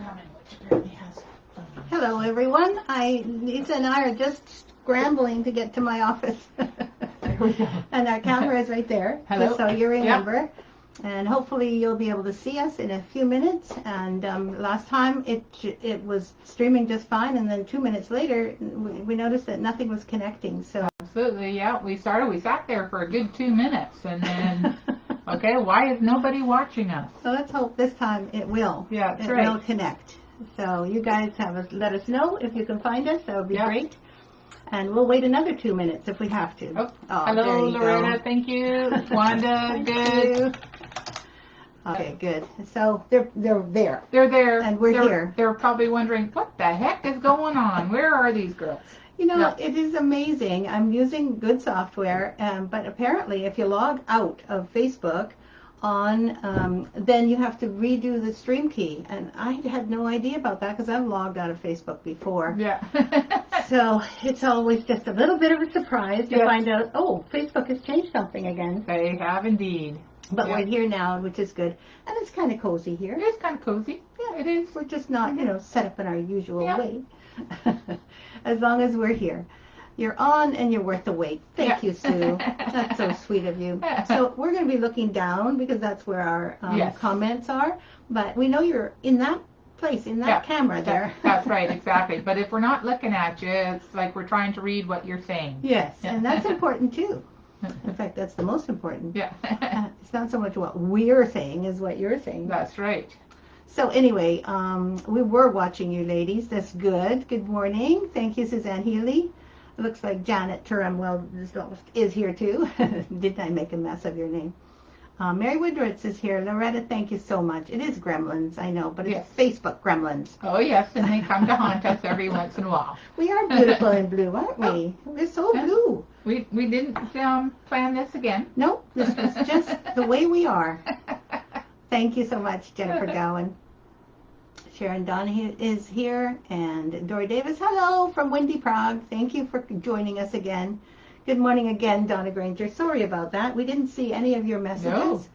coming, which apparently has. Hello, everyone. Lisa and I are just scrambling to get to my office. There we go. And our camera is right there, Hello. just so you remember. Yep. And hopefully you'll be able to see us in a few minutes. And last time it was streaming just fine, and then 2 minutes later we noticed that nothing was connecting. So Absolutely, yeah. We sat there for a good 2 minutes, and then okay, why is nobody watching us? So let's hope this time it will. Yeah, that's it right. will connect. So you guys let us know if you can find us. That would be great. And we'll wait another 2 minutes if we have to. Oh, there hello, you Loretta. go. Thank you. Wanda, Thank good. you. Okay, good. So they're there. They're there. And we're here. They're probably wondering, what the heck is going on? Where are these girls? You know, It is amazing. I'm using good software, but apparently if you log out of Facebook then you have to redo the stream key. And I had no idea about that because I've logged out of Facebook before. Yeah. So it's always just a little bit of a surprise to find out, oh, Facebook has changed something again. They have indeed. But we're here now, which is good. And it's kind of cozy here. It is kind of cozy. Yeah, it is. We're just not, set up in our usual way. Yeah. As long as we're here. You're on and you're worth the wait. Thank you, Sue. That's so sweet of you. So we're going to be looking down because that's where our comments are. But we know you're in that place, in that camera there. That's right, exactly. But if we're not looking at you, it's like we're trying to read what you're saying. Yes, and that's important too. In fact, that's the most important. Yeah. It's not so much what we're saying as what you're saying. That's right. So anyway, we were watching you ladies. That's good. Good morning. Thank you, Suzanne Healy. It looks like Janet Turam is here too. Didn't I make a mess of your name? Mary Woodritz is here. Loretta, thank you so much. It is Gremlins, I know, but it's Facebook Gremlins. Oh yes, and they come to haunt us every once in a while. We are beautiful in blue, aren't we? We're so blue. We didn't plan this again. Nope, this was just the way we are. Thank you so much, Jennifer Gowan. Sharon Donahue is here, and Dory Davis, hello from Windy Prague. Thank you for joining us again. Good morning again, Donna Granger. Sorry about that. We didn't see any of your messages.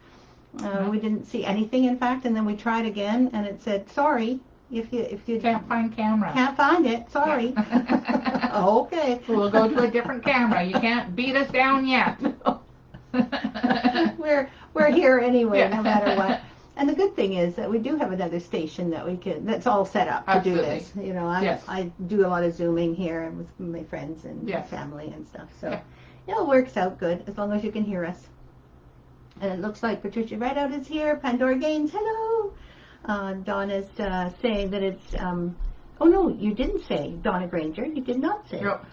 No. We didn't see anything, in fact, and then we tried again, and it said, sorry, if you can't find camera. Can't find it. Sorry. Okay. We'll go to a different camera. You can't beat us down yet. We're here anyway, no matter what. And the good thing is that we do have another station that's all set up to do this. I do a lot of Zooming here with my friends and my family and stuff. So it works out good as long as you can hear us. And it looks like Patricia Rideout is here. Pandora Gaines, hello. Donna's saying that it's, oh no, you didn't say Donna Granger. You did not say. Nope.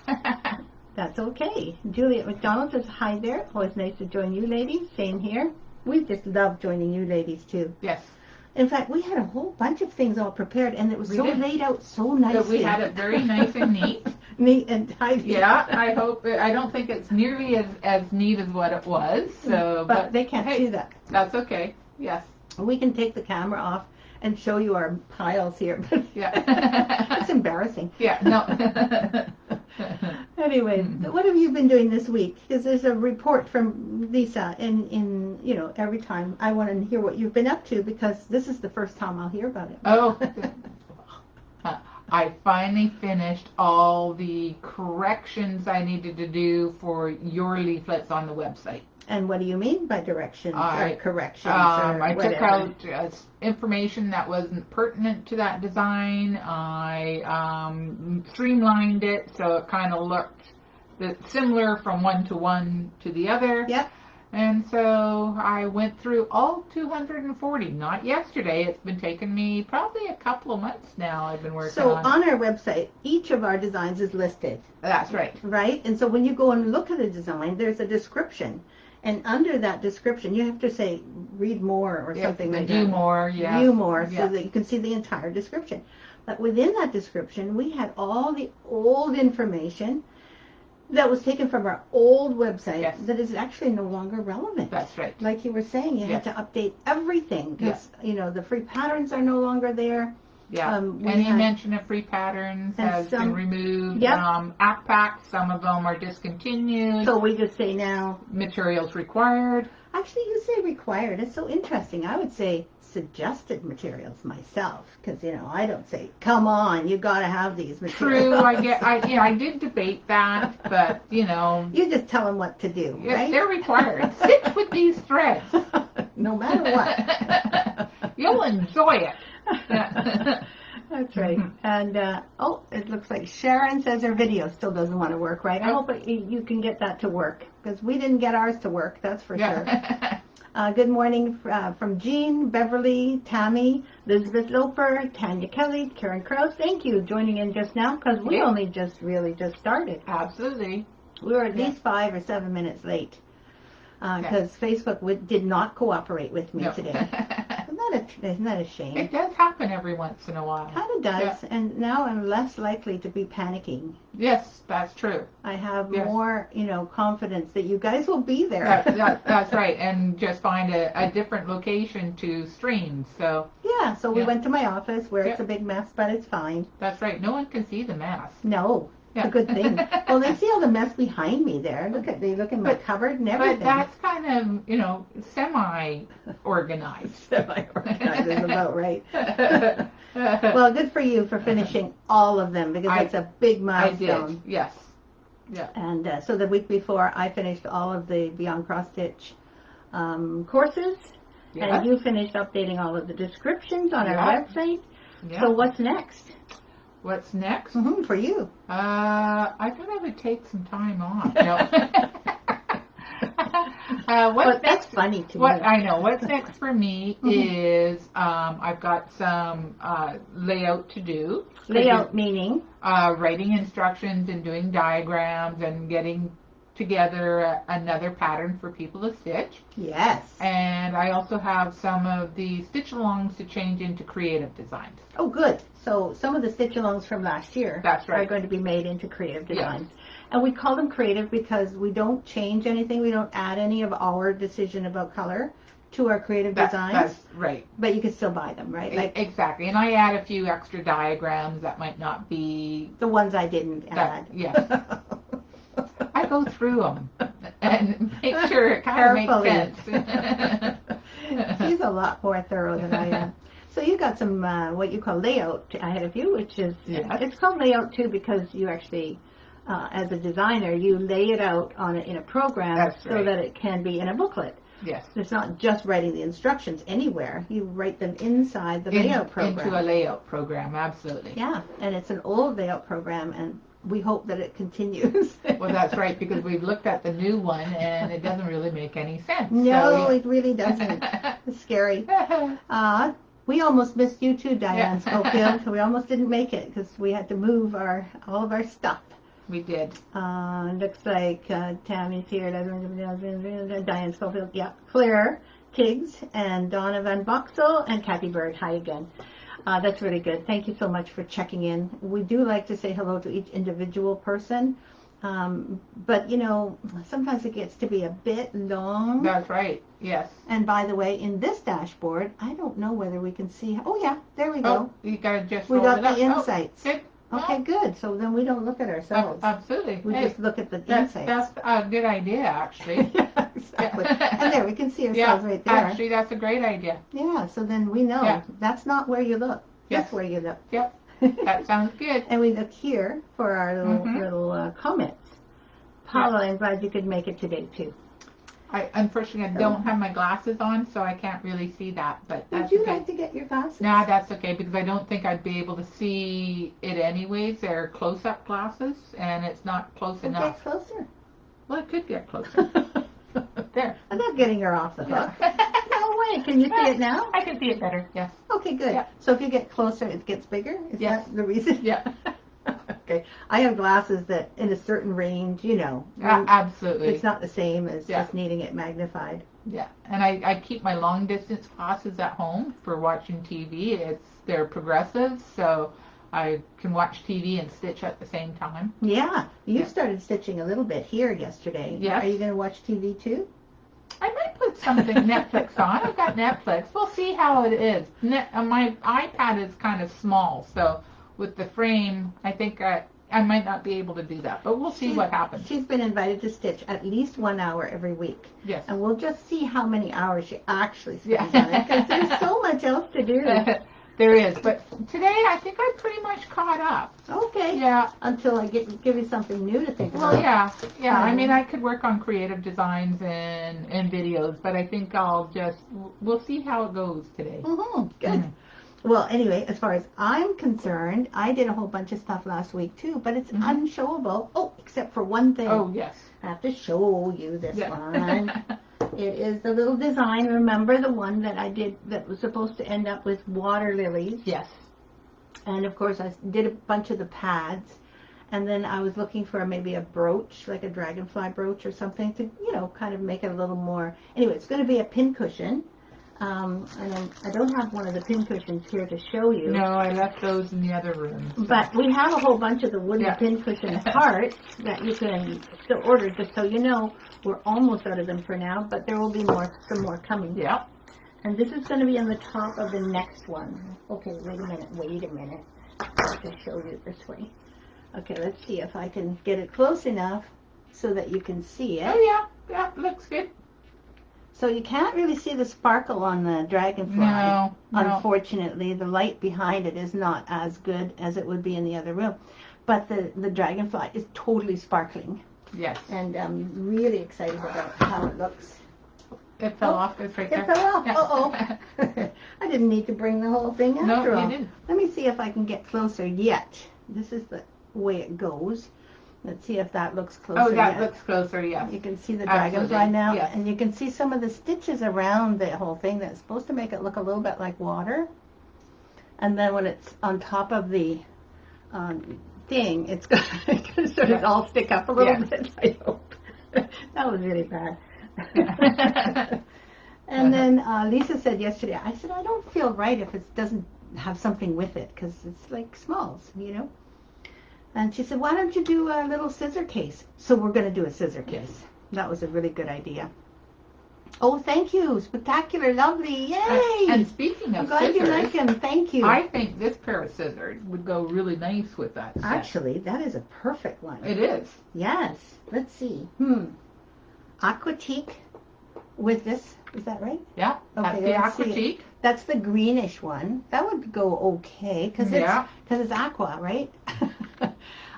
That's okay. Juliet McDonald says hi there. Always nice to join you ladies. Same here. We just love joining you ladies too. Yes. In fact, we had a whole bunch of things all prepared, and it was laid out so nicely. We had it very nice and neat. Neat and tidy. Yeah, I don't think it's nearly as neat as what it was. So, but they can't see that. That's okay. Yes. We can take the camera off and show you our piles here. Yeah. It's embarrassing. Yeah. No. Anyway, what have you been doing this week? Because there's a report from Lisa in every time. I want to hear what you've been up to because this is the first time I'll hear about it. Oh. I finally finished all the corrections I needed to do for your leaflets on the website. And what do you mean by directions or corrections? I took out information that wasn't pertinent to that design. I streamlined it so it kind of looked similar from one to the other. Yep. And so I went through all 240. Not yesterday. It's been taking me probably a couple of months now. I've been working on. So on our website, each of our designs is listed. That's right. Right? And so when you go and look at a design, there's a description. And under that description, you have to say, read more or something like that. View more, yeah. View more, so that you can see the entire description. But within that description, we had all the old information that was taken from our old website that is actually no longer relevant. That's right. Like you were saying, you had to update everything because, the free patterns are no longer there. Yeah, any mention of free patterns has been removed. Yep. App packs, some of them are discontinued. So we just say now. Materials required. Actually, you say required. It's so interesting. I would say suggested materials myself, because I don't say, come on, you got to have these materials. True, I did debate that, but you just tell them what to do, right? They're required. Stitch with these threads, no matter what. You'll enjoy it. That's right. And it looks like Sharon says her video still doesn't want to work right. I hope you can get that to work, because we didn't get ours to work, that's for sure. Good morning from Jean, Beverly, Tammy, Elizabeth Loper, Tanya Kelly, Karen Krause. Thank you joining in just now, because we only just started. Absolutely. We were at least 5 or 7 minutes late, because Facebook did not cooperate with me today. Isn't that a shame? It does happen every once in a while. Kind of does, and now I'm less likely to be panicking. Yes, that's true. I have more, confidence that you guys will be there. That's right, and just find a different location to stream. So so we went to my office where it's a big mess, but it's fine. That's right. No one can see the mess. No. It's a good thing. Well, they see all the mess behind me there. They look in my cupboard and everything. But that's kind of, semi-organized. Semi-organized is about right. Well, good for you for finishing all of them, because that's a big milestone. I did, yes. Yeah. And so the week before, I finished all of the Beyond Cross Stitch courses, and you finished updating all of the descriptions on our website. Yeah. So what's next? What's next? For you. I thought I would take some time off. No. What's next? That's funny to me. I know. What's next for me is I've got some layout to do. Layout meaning? Writing instructions and doing diagrams and getting together another pattern for people to stitch. Yes. And I also have some of the stitch-alongs to change into creative designs. Oh, good. So some of the stitch-alongs from last year are going to be made into creative designs. Yes. And we call them creative because we don't change anything. We don't add any of our decision about color to our creative designs. That's right. But you can still buy them, right? Exactly. And I add a few extra diagrams that might not be... The ones I didn't add. Yes. I go through them and make sure it kind of makes sense. She's a lot more thorough than I am. So you got some what you call layout ahead of you, which is it's called layout too because you actually, as a designer, you lay it out in a program so that it can be in a booklet. Yes. It's not just writing the instructions anywhere. You write them inside the layout program. Into a layout program, absolutely. Yeah, and it's an old layout program, and we hope that it continues. Well, that's right, because we've looked at the new one, and it doesn't really make any sense. No, it really doesn't. It's scary. We almost missed you too, Diane Schofield. We almost didn't make it because we had to move all of our stuff. We did. Looks like Tammy's here. Diane Schofield, Claire Tiggs, and Donna Van Boxel, and Kathy Bird. Hi again. That's really good. Thank you so much for checking in. We do like to say hello to each individual person, but sometimes it gets to be a bit long. That's right. Yes. And by the way, in this dashboard, I don't know whether we can see. Oh yeah, there we go. You gotta just. We got the insights. Good. Okay, good. So then we don't look at ourselves. Absolutely. We just look at the insights. That's a good idea, actually. Yeah, exactly. And there, we can see ourselves right there. Actually, that's a great idea. Yeah, so then we know that's not where you look. That's where you look. Yep. That sounds good. And we look here for our little comments. Paula, I'm glad you could make it today, too. Unfortunately, I don't have my glasses on, so I can't really see that. But that's Would you like to get your glasses? No, that's okay, because I don't think I'd be able to see it anyways. They're close-up glasses, and it's not close enough. Get closer. Well, it could get closer. There. I'm not getting her off the hook. No way. Can you see it now? I can see it better, yes. Okay, good. Yeah. So if you get closer, it gets bigger? Is that the reason? Yeah. Okay. I have glasses that in a certain range, absolutely. It's not the same as just needing it magnified. Yeah. And I keep my long distance glasses at home for watching TV. They're progressive, so I can watch TV and stitch at the same time. Yeah. You started stitching a little bit here yesterday. Yes. Are you going to watch TV too? I might put something Netflix on. I've got Netflix. We'll see how it is. My iPad is kind of small, so with the frame, I think I might not be able to do that, but we'll see what happens. She's been invited to stitch at least 1 hour every week. Yes. And we'll just see how many hours she actually spends on it, because there's so much else to do. There is, but today I think I'm pretty much caught up. Okay. Yeah. Until I give you something new to think about. Well, yeah. I mean, I could work on creative designs and videos, but I think we'll see how it goes today. Mm-hmm. Good. Well, anyway, as far as I'm concerned, I did a whole bunch of stuff last week too, but it's unshowable. Oh, except for one thing. Oh, yes. I have to show you this one. It is the little design. Remember the one that I did that was supposed to end up with water lilies? Yes. And of course, I did a bunch of the pads. And then I was looking for maybe a brooch, like a dragonfly brooch or something to, kind of make it a little more. Anyway, it's going to be a pincushion. And I don't have one of the pincushions here to show you. No, I left those in the other room. So. But we have a whole bunch of the wooden pincushion parts that you can still order, just so you know. We're almost out of them for now, but there will be some more coming. Yeah. And this is going to be on the top of the next one. Okay, wait a minute. I'll just show you this way. Okay, let's see if I can get it close enough so that you can see it. Oh, yeah, looks good. So you can't really see the sparkle on the dragonfly. No. Unfortunately, the light behind it is not as good as it would be in the other room. But the dragonfly is totally sparkling. Yes. And I'm really excited about how it looks. It fell off. It's right there. It fell off. Yeah. Uh-oh. I didn't need to bring the whole thing after all. No, you didn't. Let me see if I can get closer yet. This is the way it goes. Let's see if that looks closer. Oh, that looks closer, yes. You can see the dragonfly now, yes. and you can see some of the stitches around the whole thing that's supposed to make it look a little bit like water. And then when it's on top of the thing, it's going to sort of all stick up a little bit, I hope. That was really bad. And then Lisa said yesterday, I said, I don't feel right if it doesn't have something with it, because it's like smalls, And she said, why don't you do a little scissor case? So we're going to do a scissor case. That was a really good idea. Oh, thank you. Spectacular. Lovely. Yay. And speaking of I'm glad scissors, you like them. Thank you. I think this pair of scissors would go really nice with that set. Actually, that is a perfect one. It is. Yes. Let's see. Aquatique with this. Is that right? Yeah. That's Okay, the let's see. Aquatique. That's the greenish one. That would go okay because it's aqua, right?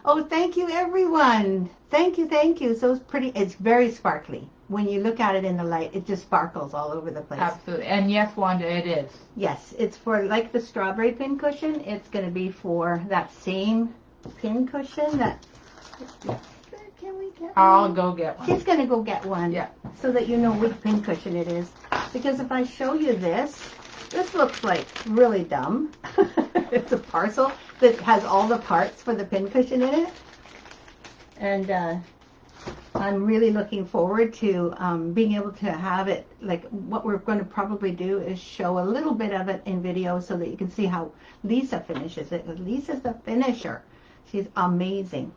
Oh, thank you, everyone. Thank you. So it's pretty. It's very sparkly. When you look at it in the light, it just sparkles all over the place. Absolutely. And yes, Wanda, it is. Yes, it's for like the strawberry pincushion. It's going to be for that same pincushion that. Can we get one? I'll go get one. She's going to go get one. Yeah. So that you know which pincushion it is. Because if I show you this looks like really dumb. It's a parcel that has all the parts for the pincushion in it. And I'm really looking forward to being able to have it, like what we're going to probably do is show a little bit of it in video so that you can see how Lisa finishes it. Lisa's the finisher. She's amazing.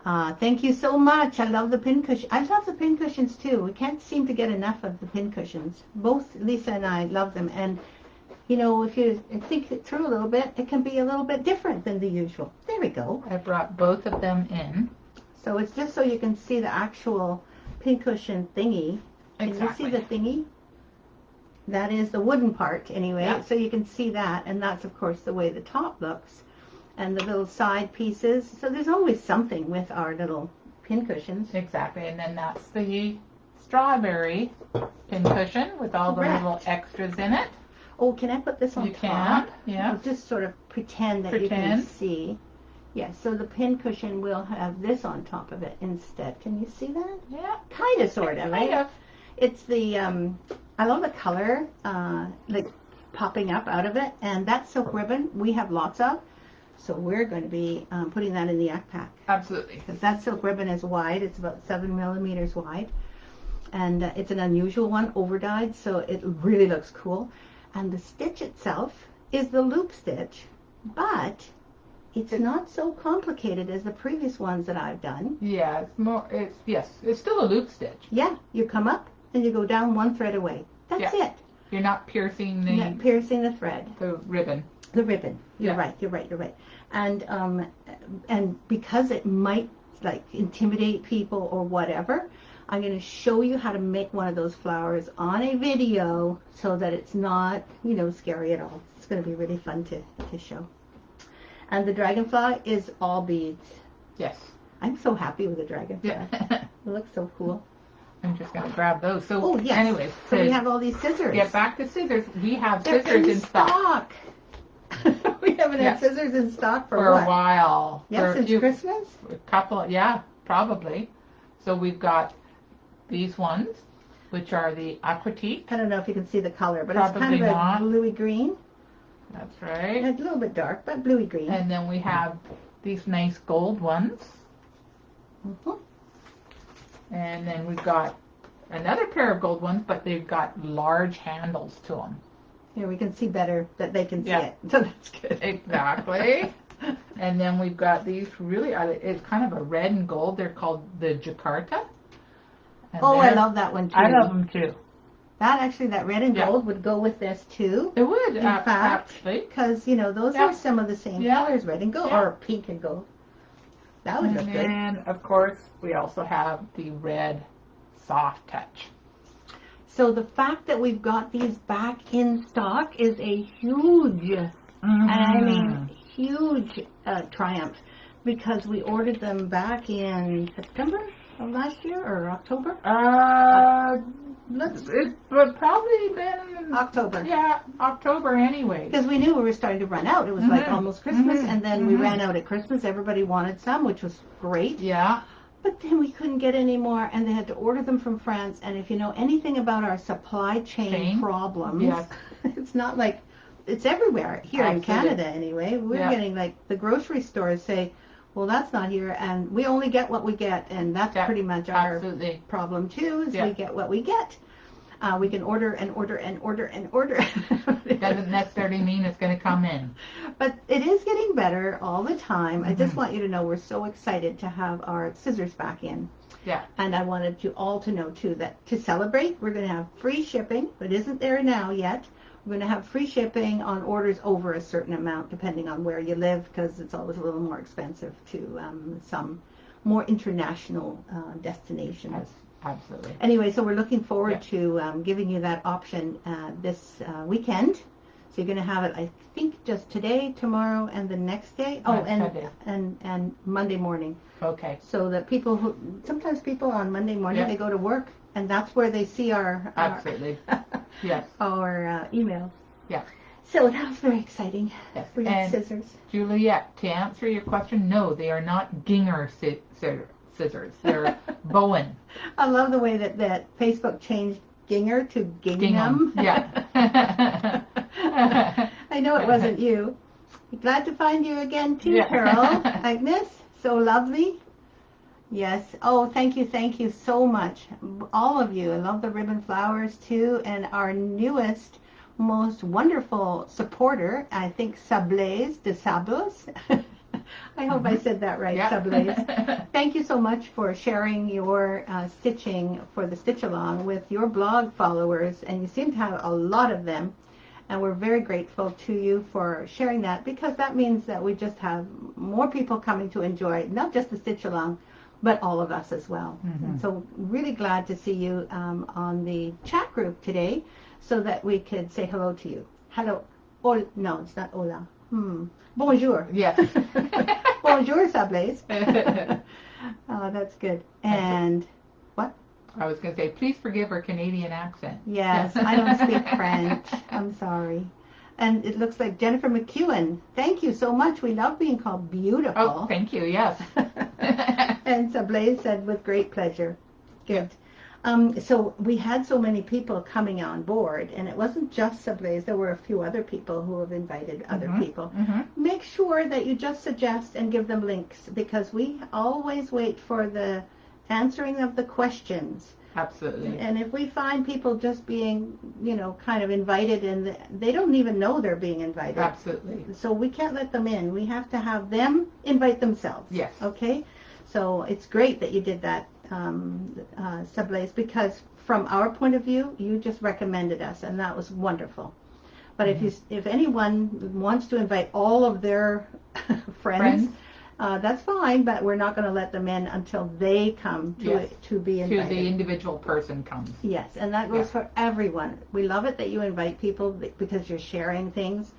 Thank you so much. I love the pincushion. I love the pincushions too. We can't seem to get enough of the pincushions. Both Lisa and I love them. And, if you think it through a little bit, it can be a little bit different than the usual. There we go. I brought both of them in. So it's just so you can see the actual pincushion thingy. Exactly. Can you see the thingy? That is the wooden part anyway. Yeah. So you can see that. And that's, of course, the way the top looks. And the little side pieces. So there's always something with our little pincushions. Exactly. And then that's the strawberry pincushion with all the little extras in it. Oh, can I put this on top? You can, yeah. I'll just sort of pretend that you can see. Yes, so the pincushion will have this on top of it instead. Can you see that? Yeah. Kind of, sort of, right? Kind of. It's the, I love the color, like popping up out of it. And that silk ribbon we have lots of. So we're going to be putting that in the yak pack. Absolutely. Because that silk ribbon is wide. It's about 7 millimeters wide. And it's an unusual one, over-dyed, so it really looks cool. And the stitch itself is the loop stitch, but it's not so complicated as the previous ones that I've done. Yeah, it's still a loop stitch. Yeah, you come up and you go down one thread away. That's it. You're not piercing the thread. the ribbon. The ribbon. You're right. And because it might like intimidate people or whatever, I'm going to show you how to make one of those flowers on a video so that it's not, scary at all. It's going to be really fun to show. And the dragonfly is all beads. Yes. I'm so happy with the dragonfly. It looks so cool. I'm just going to grab those. So, yes. Anyways. So we have all these scissors. Get back to scissors. We have scissors in stock. We haven't had scissors in stock for a while. Yeah, since Christmas? A couple, probably. So we've got these ones, which are the aquatique. I don't know if you can see the color, but probably it's kind of a bluey green. That's right. It's a little bit dark, but bluey green. And then we have these nice gold ones. And then we've got another pair of gold ones, but they've got large handles to them. Here we can see better that they can see it. So that's good. Exactly. And then we've got these really, it's kind of a red and gold. They're called the Jakarta. And I love that one too. I love them too. That red and gold would go with this too. It would, in fact, because those are some of the same colors, red and gold, or pink and gold. That would look good. And of course, we also have the red soft touch. So the fact that we've got these back in stock is a huge, huge triumph, because we ordered them back in September of last year or October. It would probably been October. Yeah, October anyway. Because we knew we were starting to run out. It was like almost Christmas, and then we ran out at Christmas. Everybody wanted some, which was great. Yeah. But then we couldn't get any more, and they had to order them from France. And if you know anything about our supply chain problems, it's not like it's everywhere here in Canada anyway. We're getting like the grocery stores say, well, that's not here, and we only get what we get, and that's pretty much our problem too, is we get what we get. We can order and order and order and order. Doesn't necessarily mean it's going to come in. But it is getting better all the time. I just want you to know we're so excited to have our scissors back in. Yeah. And I wanted you all to know too that to celebrate, we're going to have free shipping. It isn't there now yet. We're going to have free shipping on orders over a certain amount, depending on where you live, because it's always a little more expensive to some more international destinations. Absolutely. Anyway, so we're looking forward to giving you that option this weekend. So you're going to have it, I think, just today, tomorrow, and the next day. And Monday morning. Okay. So that sometimes people on Monday morning, they go to work, and that's where they see our yes. our emails. Yeah. So that was very exciting. Yes. For your scissors. Juliet, to answer your question, no, they are not Ginger scissors. They're Bowen. I love the way that Facebook changed Ginger to Gingham. Yeah. I know it wasn't you. Glad to find you again too, Carol. Agnes, so lovely. Yes. Oh, thank you so much. All of you. I love the ribbon flowers too. And our newest, most wonderful supporter, I think Sablaise de Sables. I hope I said that right, Sablaise. Thank you so much for sharing your stitching for the Stitch Along with your blog followers. And you seem to have a lot of them. And we're very grateful to you for sharing that, because that means that we just have more people coming to enjoy not just the Stitch Along, but all of us as well. And so really glad to see you on the chat group today, so that we could say hello to you. Hello. No, it's not hola. Bonjour. Yes. Bonjour, Sablaise. Oh, that's good. And what? I was going to say, please forgive her Canadian accent. Yes, I don't speak French. I'm sorry. And it looks like Jennifer McEwen. Thank you so much. We love being called beautiful. Oh, thank you. Yes. And Sablaise said, with great pleasure. Good. So we had so many people coming on board, and it wasn't just Sablaise. There were a few other people who have invited other people. Make sure that you just suggest and give them links, because we always wait for the answering of the questions. Absolutely. And if we find people just being, kind of invited, and they don't even know they're being invited. Absolutely. So we can't let them in. We have to have them invite themselves. Yes. Okay? So it's great that you did that, Sablaise, because from our point of view, you just recommended us, and that was wonderful. But if anyone wants to invite all of their friends, that's fine, but we're not going to let them in until they come to be invited. To the individual person comes. Yes, and that goes for everyone. We love it that you invite people because you're sharing things.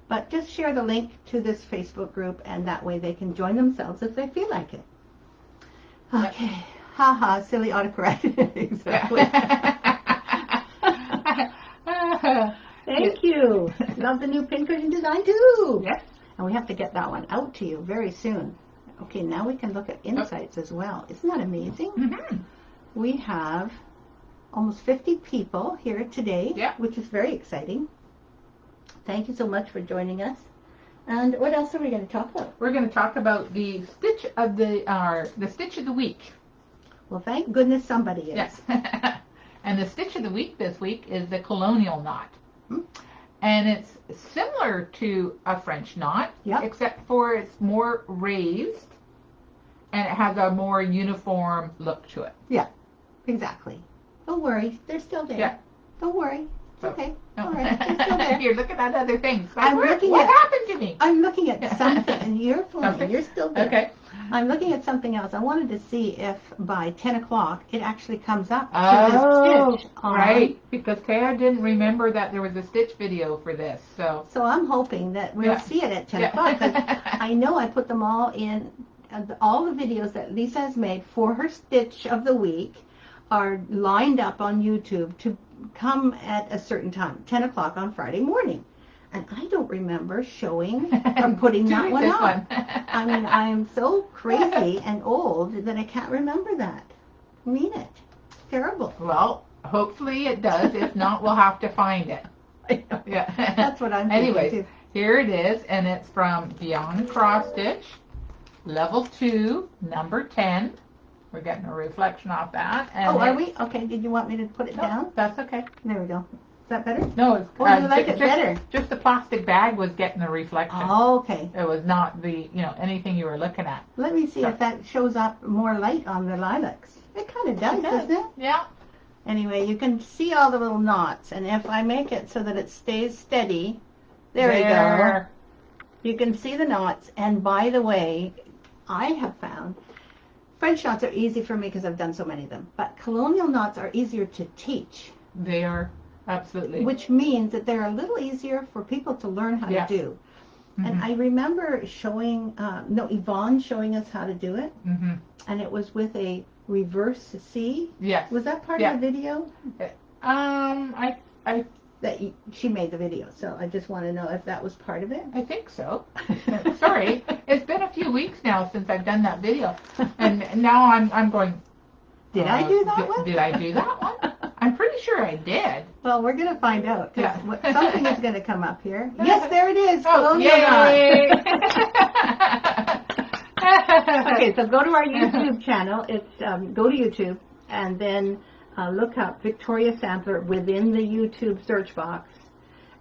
But just share the link to this Facebook group, and that way they can join themselves if they feel like it. Okay. Haha, silly autocorrect. Exactly. Thank you. Love the new pincushion design too. Yes. And we have to get that one out to you very soon. Okay, now we can look at insights as well. Isn't that amazing? Mm-hmm. We have almost 50 people here today, which is very exciting. Thank you so much for joining us. And what else are we going to talk about? We're going to talk about the stitch of the stitch of the week. Well, thank goodness somebody is. Yes. And the stitch of the week this week is the colonial knot. And it's similar to a French knot, except for it's more raised and it has a more uniform look to it. Yeah, exactly. Don't worry, they're still there. Yeah. Don't worry. It's okay. No. All right, they're still there. You're looking at other things. What happened to me? I'm looking at something, and you're fine. You're still there. Okay. I'm looking at something else. I wanted to see if by 10 o'clock it actually comes up to the stitch. Right, because Thea didn't remember that there was a stitch video for this. So I'm hoping that we'll see it at 10 o'clock. I know I put them all in, all the videos that Lisa has made for her stitch of the week are lined up on YouTube to come at a certain time, 10 o'clock on Friday morning. And I don't remember showing or putting that one up. I mean, I'm so crazy and old that I can't remember that. I mean it. Terrible. Well, hopefully it does. If not, we'll have to find it. Yeah. That's what I'm thinking. Anyways, here it is, and it's from Beyond Cross Stitch, Level 2, number 10. We're getting a reflection off that. And are we? Okay, did you want me to put it down? That's okay. There we go. Is that better? No, it's you like it better? Just the plastic bag was getting the reflection. Oh, okay. It was not the, anything you were looking at. Let me see if that shows up more light on the lilacs. It kind of does, doesn't it? Yeah. Anyway, you can see all the little knots, and if I make it so that it stays steady, there we go. You can see the knots, and by the way, I have found French knots are easy for me because I've done so many of them, but colonial knots are easier to teach. They are, absolutely. Which means that they're a little easier for people to learn how to do. Mm-hmm. And I remember showing, Yvonne showing us how to do it, and it was with a reverse C. Yes. Was that part of the video? She made the video, so I just want to know if that was part of it. I think so. Sorry, it's been a few weeks now since I've done that video, and now I'm going. Did I do that one? Did I do that one? I'm pretty sure I did. Well, we're going to find out. Something is going to come up here. Yes, there it is. Oh, yay! Okay, so go to our YouTube channel. It's go to YouTube and then look up Victoria Sampler within the YouTube search box,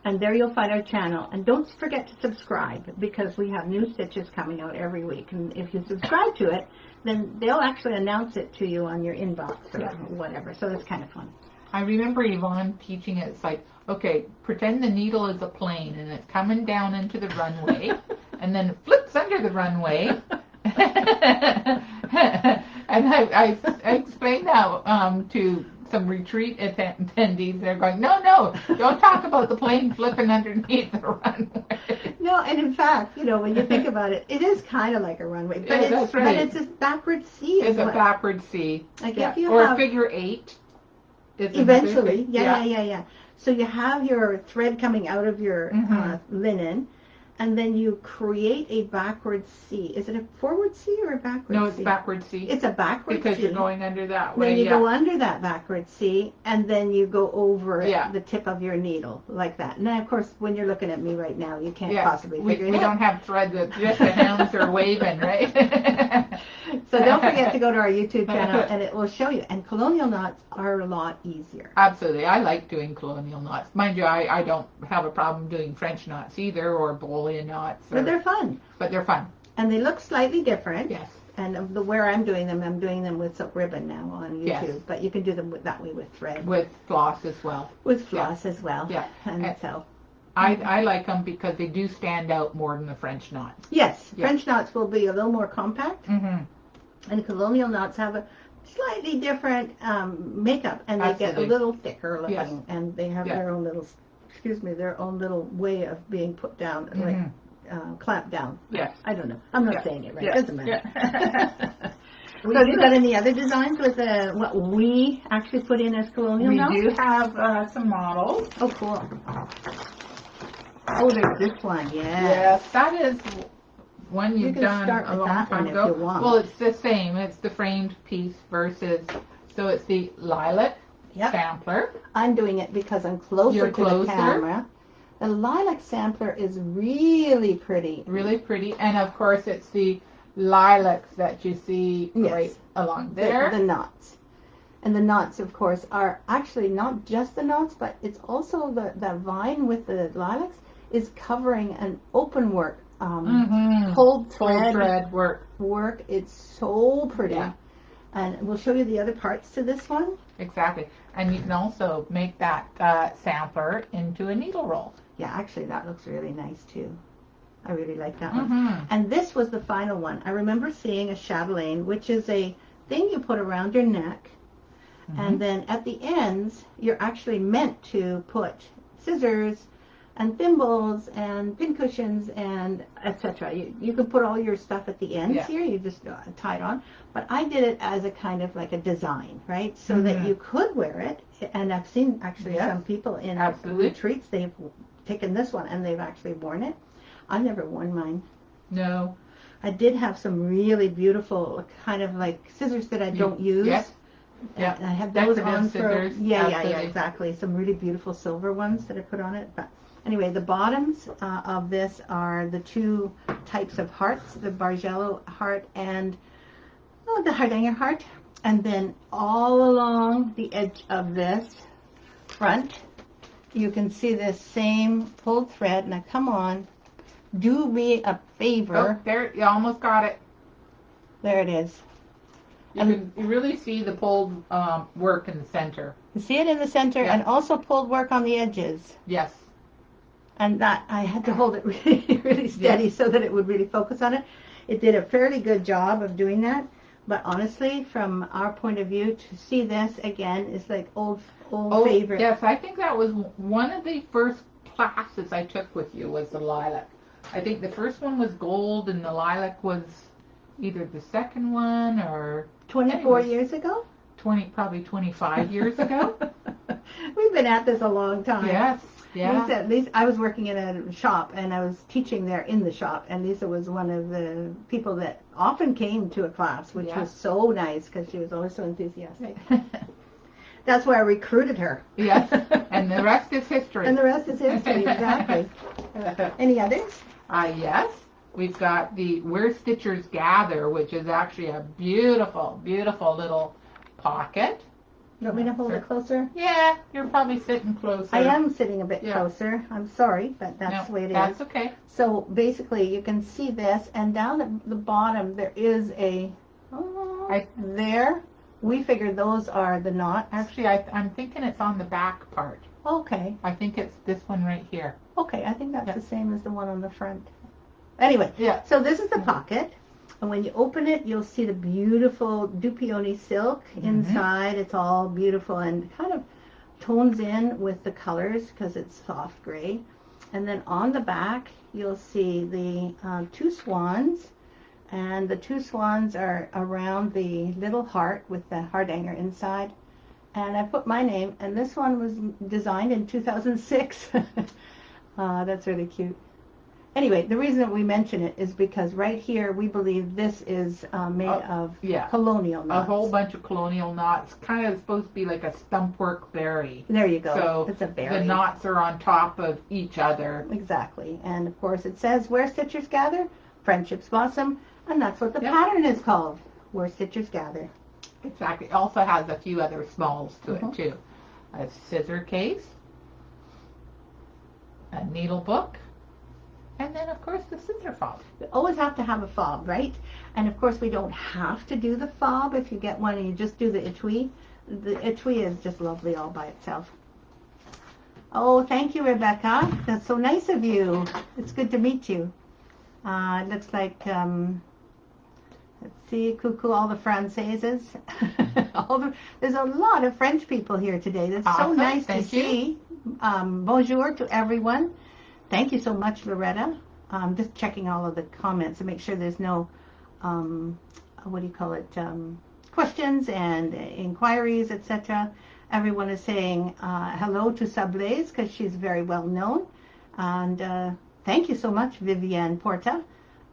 and there you'll find our channel. And don't forget to subscribe, because we have new stitches coming out every week. And if you subscribe to it, then they'll actually announce it to you on your inbox or whatever. So it's kind of fun. I remember Yvonne teaching it. It's like, okay, pretend the needle is a plane and it's coming down into the runway and then it flips under the runway. And I explained that to some retreat attendees. They're going, no, don't talk about the plane flipping underneath the runway. No, and in fact, when you think about it, it is kind of like a runway. But but it's a backward C. It's a backward C. Like if you or have, a figure 8. Eventually, yeah. So you have your thread coming out of your linen, and then you create a backward C. Is it a forward C or a backward C? No, it's backward C. It's a backward because C. You're going under that way. Then you go under that backward C, and then you go over the tip of your needle, like that. And then, of course, when you're looking at me right now, you can't possibly figure it out. We don't have thread that just the hands are waving, right? So don't forget to go to our YouTube channel, and it will show you. And colonial knots are a lot easier. Absolutely. I like doing colonial knots. Mind you, I don't have a problem doing French knots either, or Boolean knots. But they're fun. And they look slightly different. Yes. And where I'm doing them with silk ribbon now on YouTube. Yes. But you can do them that way with thread. With floss as well. With floss as well. Yeah. And so. I like them because they do stand out more than the French knots. Yes, French knots will be a little more compact, Mm-hmm. and colonial knots have a slightly different makeup, and they get a little thicker looking, and they have their own little, their own little way of being put down, like clamped down. Yes. I don't know. I'm not saying it right. Yes. Doesn't matter. So have you got any other designs with what we actually put in as colonial knots? We do have some models. Oh, cool. Oh, there's this one. Yeah. Yes, that is one you've done a long time ago. If you want. Well, it's the same. It's the framed piece versus, so it's the lilac sampler. I'm doing it because I'm closer to the camera. The lilac sampler is really pretty. Really pretty. And of course, it's the lilacs that you see right along there. The knots. And the knots, of course, are actually not just the knots, but it's also the vine with the lilacs is covering an open work, cold thread work. It's so pretty. Yeah. And we'll show you the other parts to this one. Exactly. And you can also make that sampler into a needle roll. Yeah, actually, that looks really nice, too. I really like that one. And this was the final one. I remember seeing a chatelaine, which is a thing you put around your neck. And then at the ends, you're actually meant to put scissors and thimbles and pincushions and etc. You can put all your stuff at the ends here. You just tie it on. But I did it as a kind of like a design, right? So that you could wear it. And I've seen actually some people in retreats, they've taken this one and they've actually worn it. I've never worn mine. No. I did have some really beautiful kind of like scissors that I don't use. Yes. Yeah. I have those on scissors. for exactly. Some really beautiful silver ones that I put on it. But anyway, the bottoms of this are the two types of hearts, the Bargello heart and the Hardanger heart. And then all along the edge of this front, you can see this same pulled thread. Now, come on. Do me a favor. Oh, there, you almost got it. There it is. You really see the pulled work in the center. You see it in the center and also pulled work on the edges. Yes. And that I had to hold it really, really steady so that it would really focus on it. It did a fairly good job of doing that. But honestly, from our point of view, to see this again is like old favorite. Yes, I think that was one of the first classes I took with you was the lilac. I think the first one was gold and the lilac was either the second one or 24 years ago? Probably 25 years ago. We've been at this a long time. Yes. Yeah. I was working in a shop and I was teaching there in the shop, and Lisa was one of the people that often came to a class, which was so nice because she was always so enthusiastic. That's why I recruited her. Yes, and the rest is history. And the rest is history, exactly. Any others? Yes. We've got the Where Stitchers Gather, which is actually a beautiful, beautiful little pocket. You want me to hold it closer? Yeah, you're probably sitting closer. I am sitting a bit closer. I'm sorry, but that's the way it is. That's okay. So basically, you can see this, and down at the bottom, there is there. We figured those are the knots. Actually, I'm thinking it's on the back part. Okay. I think it's this one right here. Okay, I think that's the same as the one on the front. Anyway, so this is the pocket. And when you open it, you'll see the beautiful Dupioni silk inside. It's all beautiful and kind of tones in with the colors because it's soft gray. And then on the back, you'll see the two swans. And the two swans are around the little heart with the Hardanger inside. And I put my name, and this one was designed in 2006. That's really cute. Anyway, the reason that we mention it is because right here we believe this is made of colonial knots. A whole bunch of colonial knots. Kind of supposed to be like a stump work berry. There you go. So it's a berry. The knots are on top of each other. Exactly. And of course it says, Where Stitchers Gather, Friendships Blossom. And that's what the pattern is called, Where Stitchers Gather. Exactly. It also has a few other smalls to it, too. A scissor case, a needle book, and then, of course, the scissor fob. You always have to have a fob, right? And, of course, we don't have to do the fob if you get one and you just do the etui. The etui is just lovely all by itself. Oh, thank you, Rebecca. That's so nice of you. It's good to meet you. It looks like, let's see, coucou, all the Françaises. There's a lot of French people here today. That's awesome. So nice to see. Bonjour to everyone. Thank you so much, Loretta. Just checking all of the comments to make sure there's no, questions and inquiries, etc. Everyone is saying hello to Sablaise because she's very well known. And thank you so much, Viviane Porta.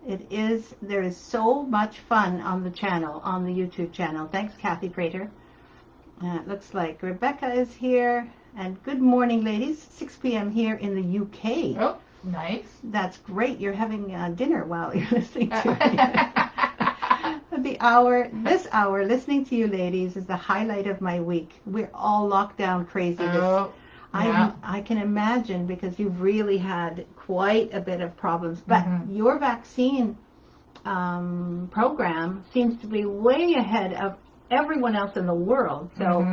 There is so much fun on the channel, on the YouTube channel. Thanks, Kathy Prater. It looks like Rebecca is here. And good morning, ladies. 6 p.m. here in the UK. Oh, nice. That's great. You're having dinner while you're listening to me. This hour, listening to you ladies is the highlight of my week. We're all locked down crazy. Yeah. I can imagine because you've really had quite a bit of problems. But your vaccine program seems to be way ahead of everyone else in the world. So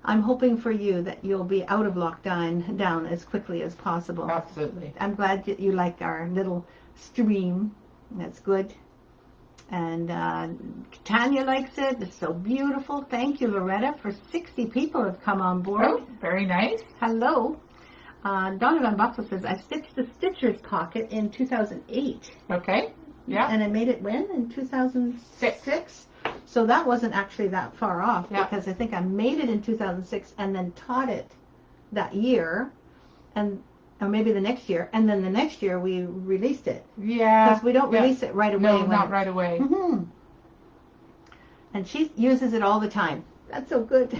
I'm hoping for you that you'll be out of lockdown down as quickly as possible. Absolutely. I'm glad that you like our little stream. That's good. And Tanya likes it. It's so beautiful. Thank you, Loretta. For 60 people have come on board. Oh, very nice. Hello. Donovan Buffalo says, I stitched the Stitcher's pocket in 2008. Okay. Yeah. And I made it when? In 2006? So that wasn't actually that far off because I think I made it in 2006 and then taught it that year. Or maybe the next year, and then the next year we released it. Yeah. Because we don't release it right away. No, not right away. And she uses it all the time. That's so good.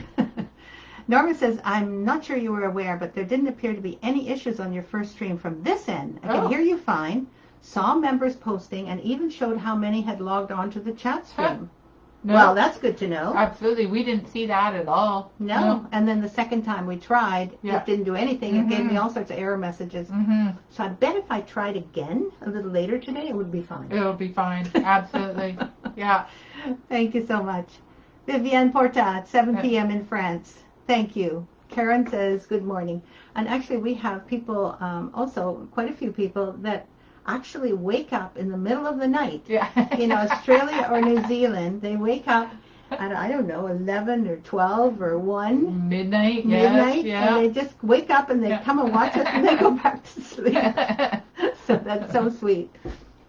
Norma says, I'm not sure you were aware, but there didn't appear to be any issues on your first stream from this end. I can hear you fine, saw members posting, and even showed how many had logged on to the chat stream. No. Well, that's good to know. Absolutely. We didn't see that at all. No. And then the second time we tried, it didn't do anything. It gave me all sorts of error messages. So I bet if I tried again a little later today, it would be fine. It'll be fine. Absolutely. Yeah. Thank you so much. Viviane Porta at 7 p.m. in France. Thank you. Karen says, good morning. And actually, we have people, also quite a few people that actually wake up in the middle of the night. In Australia or New Zealand, they wake up at, I don't know, 11 or 12 or 1. Midnight, and they just wake up and they come and watch us and they go back to sleep. So that's so sweet.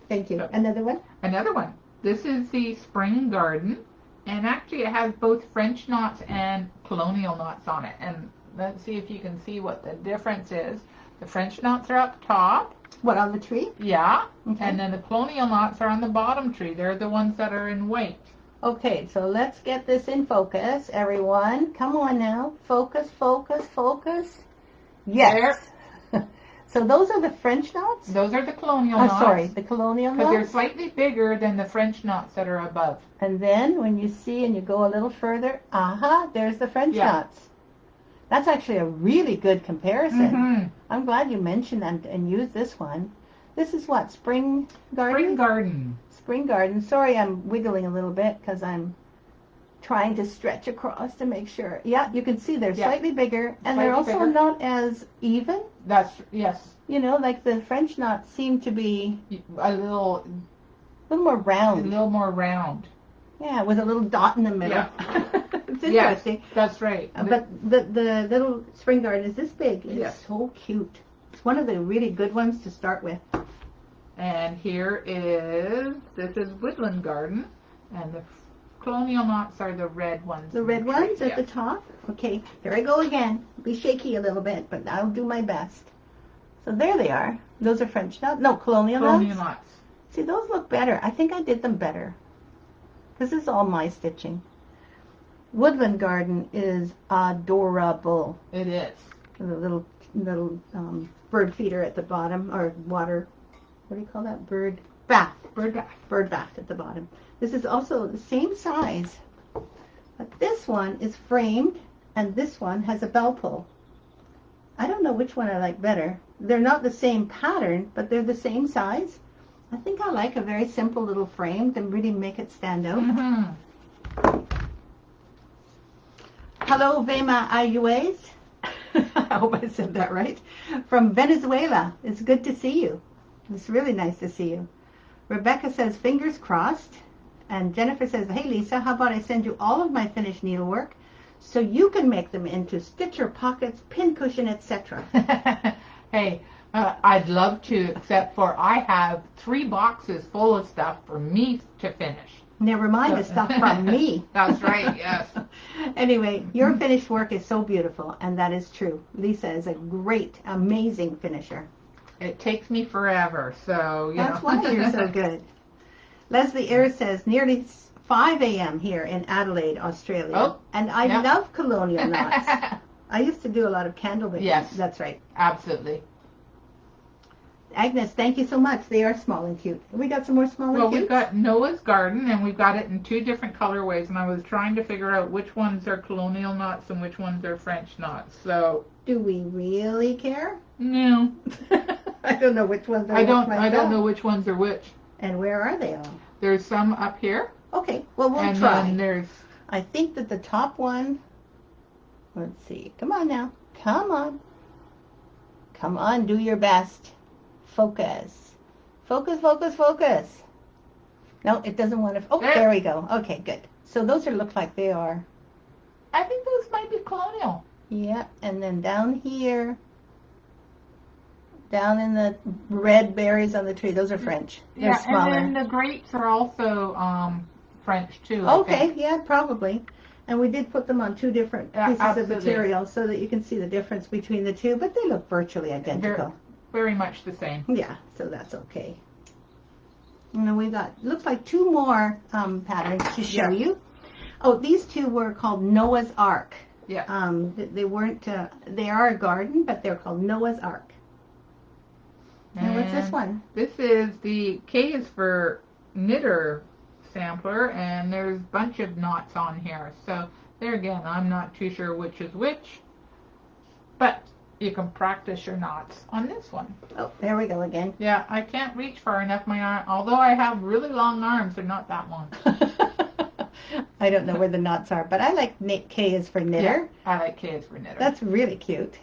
Thank you. Another one? Another one. This is the Spring Garden, and actually it has both French knots and colonial knots on it. And let's see if you can see what the difference is. The French knots are up top. What, on the tree? Yeah. Okay. And then the colonial knots are on the bottom tree. They're the ones that are in white. Okay, so let's get this in focus, everyone. Come on now. Focus, focus, focus. Yes. So those are the French knots? Those are the colonial knots. Sorry, the colonial knots? Because they're slightly bigger than the French knots that are above. And then when you see and you go a little further, there's the French knots. That's actually a really good comparison. I'm glad you mentioned and used this one. This is what, Spring Garden? Spring Garden. Spring Garden. Sorry, I'm wiggling a little bit because I'm trying to stretch across to make sure. Yeah, you can see they're slightly bigger, and they're also not as even. Yes. You know, like the French knots seem to be a little more round. A little more round. Yeah, with a little dot in the middle. Yeah. It's interesting. Yes, that's right. But the little Spring Garden is this big. It's so cute. It's one of the really good ones to start with. And this is Woodland Garden, and the colonial knots are the red ones. The red ones at the top? Okay, here I go again. Be shaky a little bit, but I'll do my best. So there they are. Those are French knots. No, colonial knots. Colonial knots. See, those look better. I think I did them better. This is all my stitching. Woodland Garden is adorable. It is. The little bird feeder at the bottom, or water, what do you call that? Bird bath. Bird bath at the bottom. This is also the same size, but this one is framed, and this one has a bell pull. I don't know which one I like better. They're not the same pattern, but they're the same size. I think I like a very simple little frame to really make it stand out. Hello, Vema Ayues. I hope I said that right. From Venezuela. It's good to see you. It's really nice to see you. Rebecca says, fingers crossed. And Jennifer says, hey, Lisa, how about I send you all of my finished needlework so you can make them into stitcher, pockets, pin cushion, etc. Hey, I'd love to, except for I have 3 boxes full of stuff for me to finish. Never mind the stuff from me. That's right, yes. Anyway, your finished work is so beautiful, and that is true. Lisa is a great, amazing finisher. It takes me forever, so, you know. That's why you're so good. Leslie Ayres says, nearly 5 a.m. here in Adelaide, Australia. Oh, and I love colonial knots. I used to do a lot of candle making. Yes. That's right. Absolutely. Agnes, thank you so much. They are small and cute. We got some more small and cute? Well, we've got Noah's Garden, and we've got it in 2 different colorways, and I was trying to figure out which ones are colonial knots and which ones are French knots. So, do we really care? No. I don't know which ones are I don't know which ones are which. And where are they all? There's some up here. Okay, well, we'll and try. Then there's... I think that the top one, let's see. Come on now. Come on. Come on, do your best. Focus. Focus, focus, focus. No, it doesn't want to... Oh, there we go. Okay, good. So those look like they are... I think those might be colonial. Yeah, and then down here, down in the red berries on the tree, those are French. They're smaller. And then the grapes are also French too. Okay, yeah, probably. And we did put them on 2 different pieces of material so that you can see the difference between the 2, but they look virtually identical. Very much the same. Yeah, so that's okay. And then we got, looks like 2 more patterns to show you. Oh, these 2 were called Noah's Ark. Yeah. They weren't, they are a garden, but they're called Noah's Ark. And what's this one? This is the K is for knitter sampler, and there's a bunch of knots on here. So there again, I'm not too sure which is which, but you can practice your knots on this one. Oh, there we go again. Yeah, I can't reach far enough. My arm, although I have really long arms, they're not that long. I don't know where the knots are, but I like K is for knitter. Yeah, I like K is for knitter. That's really cute.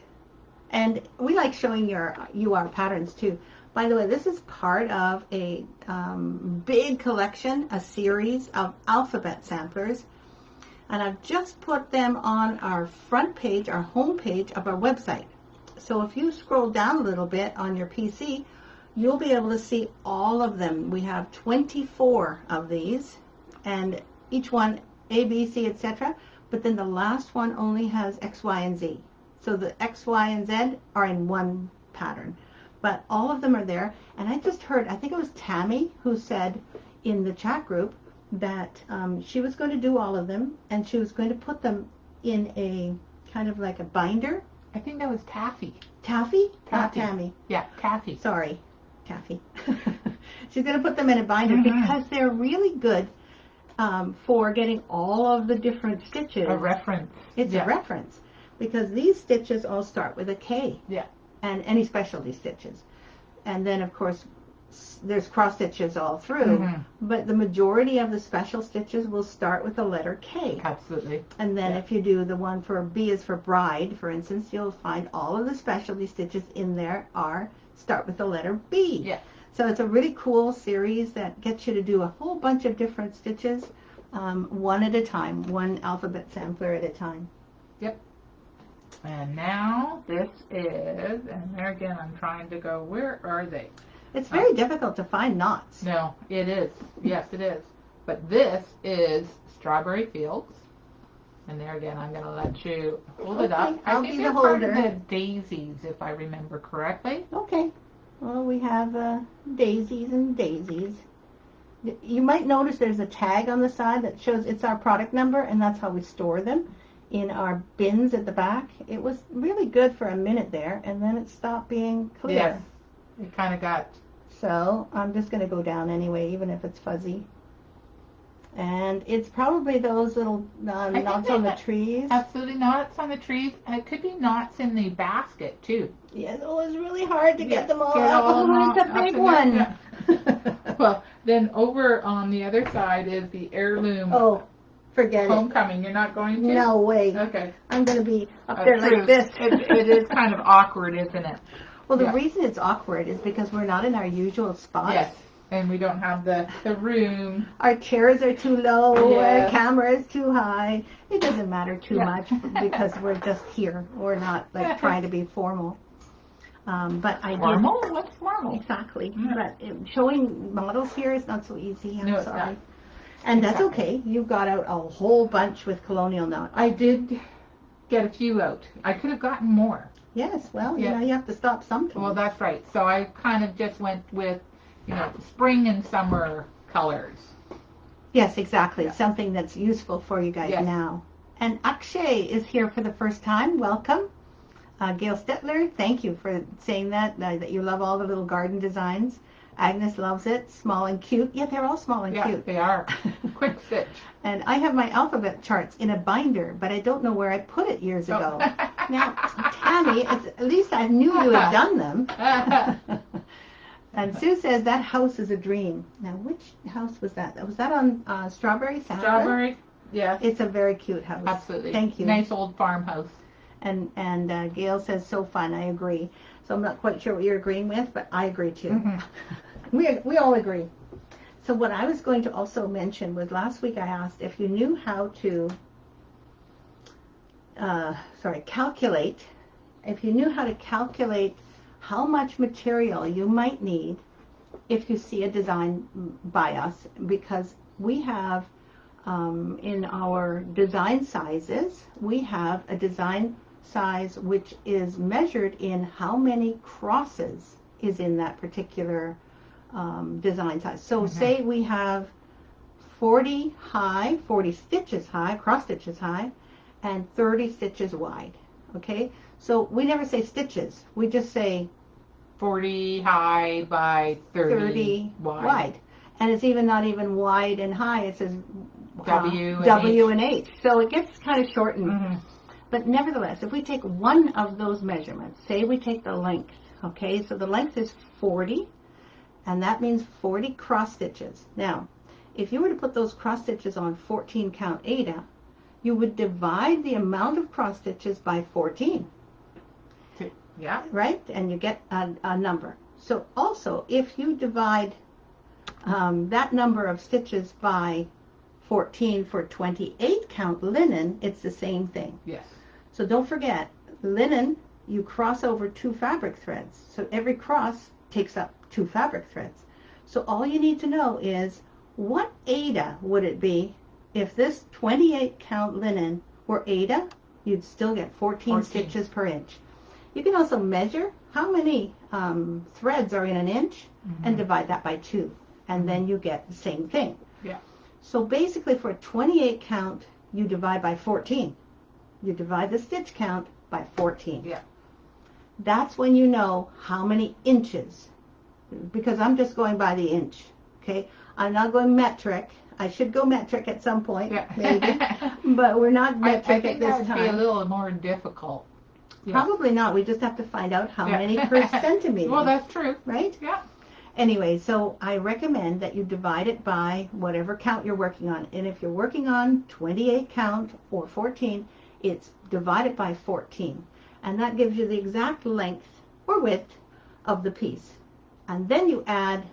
And we like showing you our patterns too. By the way, this is part of a big collection, a series of alphabet samplers. And I've just put them on our front page, our home page of our website. So if you scroll down a little bit on your PC, you'll be able to see all of them. We have 24 of these, and each one A, B, C, etc. But then the last one only has X, Y, and Z. So the X, Y, and Z are in one pattern. But all of them are there. And I just heard, I think it was Tammy who said in the chat group that she was going to do all of them, and she was going to put them in a kind of like a binder. I think that was Taffy. Taffy? Not Taffy. Tammy. Yeah, Taffy. Sorry, Taffy. She's going to put them in a binder because they're really good for getting all of the different stitches. A reference. It's a reference. Because these stitches all start with a K. Yeah. And any specialty stitches. And then, of course, there's cross stitches all through. But the majority of the special stitches will start with the letter K. Absolutely. And then if you do the one for B is for bride, for instance, you'll find all of the specialty stitches in there start with the letter B. Yeah. So it's a really cool series that gets you to do a whole bunch of different stitches, one at a time, one alphabet sampler at a time. Yep. And now this is, and there again I'm trying to go, where are they? It's very difficult to find knots. No, it is. Yes, it is. But this is Strawberry Fields. And there again, I'm going to let you hold it up. I'll I think be the they're part holder. of the daisies, if I remember correctly. Okay. Well, we have daisies and daisies. You might notice there's a tag on the side that shows it's our product number, and that's how we store them in our bins at the back. It was really good for a minute there, and then it stopped being clear. Yes. It kind of got... So I'm just going to go down anyway, even if it's fuzzy. And it's probably those little knots on the trees. Absolutely, knots on the trees. And it could be knots in the basket, too. Yes, it was really hard to get them all get out. all It's a big one. Yeah. Well, then over on the other side is the heirloom Forget it. Homecoming, you're not going to? No way. Okay. I'm going to be up there like this. It is kind of awkward, isn't it? Well, the reason it's awkward is because we're not in our usual spot. Yes, and we don't have the room. Our chairs are too low, our camera is too high. It doesn't matter too much because we're just here. We're not like trying to be formal. But I Formal? What's formal? Exactly. Yeah. But showing models here is not so easy. I'm sorry. Not. And that's okay. You got out a whole bunch with Colonial Knot. I did get a few out. I could have gotten more. Yes, well, you know, you have to stop sometime. Well, that's right. So I kind of just went with, spring and summer colors. Yes, exactly. Yeah. Something that's useful for you guys now. And Akshay is here for the first time. Welcome. Gail Stetler, thank you for saying that you love all the little garden designs. Agnes loves it. Small and cute. Yeah, they're all small and cute. They are. Quick stitch. And I have my alphabet charts in a binder, but I don't know where I put it years ago. Now, Tammy, at least I knew you had done them. And Sue says that house is a dream. Now, which house was that? Was that on Strawberry Santa? Strawberry, yeah. It's a very cute house. Absolutely. Thank you. Nice old farmhouse. And Gail says, so fun. I agree. So I'm not quite sure what you're agreeing with, but I agree too. Mm-hmm. We all agree. So what I was going to also mention was last week I asked if you knew how to calculate, if you knew how to calculate how much material you might need if you see a design by us, because we have in our design sizes, we have a design size which is measured in how many crosses is in that particular design size. So say we have 40 stitches high, cross stitches high, and 30 stitches wide. Okay, so we never say stitches. We just say 40 high by 30 wide. And it's not even wide and high. It says W and H. So it gets kind of shortened. Mm-hmm. But nevertheless, if we take one of those measurements, say we take the length, okay, so the length is 40, and that means 40 cross stitches. Now, if you were to put those cross stitches on 14 count Aida, you would divide the amount of cross stitches by 14. Yeah. Right? And you get a number. So also, if you divide that number of stitches by 14 for 28 count linen, it's the same thing. Yes. So don't forget, linen, you cross over 2 fabric threads. So every cross takes up 2 fabric threads. So all you need to know is what Aida would it be if this 28 count linen were Aida? You'd still get 14 stitches per inch. You can also measure how many threads are in an inch and divide that by 2. And then you get the same thing. Yeah. So basically for a 28 count, you divide by 14. You divide the stitch count by 14. Yeah. That's when you know how many inches. Because I'm just going by the inch. Okay? I'm not going metric. I should go metric at some point, maybe. But we're not metric at this time. I think that would be a little more difficult. Yes. Probably not. We just have to find out how many per centimeter. Well, that's true. Right? Yeah. Anyway, so I recommend that you divide it by whatever count you're working on. And if you're working on 28 count or 14, it's divided by 14. And that gives you the exact length or width of the piece. And then you add